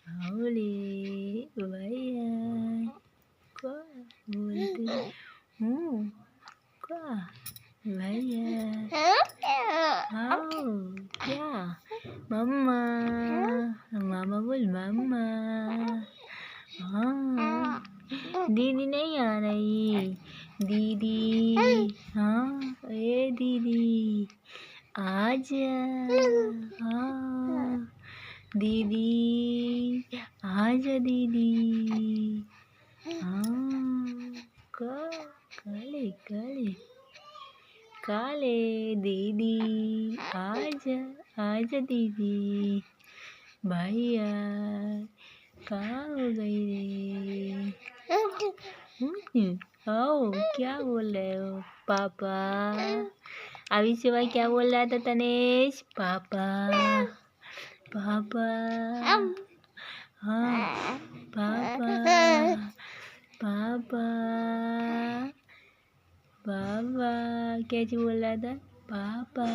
बोले भैया क्या बोलते हूँ क्या भैया आओ क्या मम्मा मामा बोल मम्मा हाँ दीदी नहीं आ रही दीदी हाँ ए दीदी आजा हाँ दीदी आजा दीदी हाँ काले काले काले दीदी आजा आजा दीदी भैया कहाँ हो गई रे आओ क्या बोल रहे हो पापा अभी से भाई क्या बोल रहा था तनेश पापा पापा हाँ पापा पापा पापा क्या बोल रहा था पापा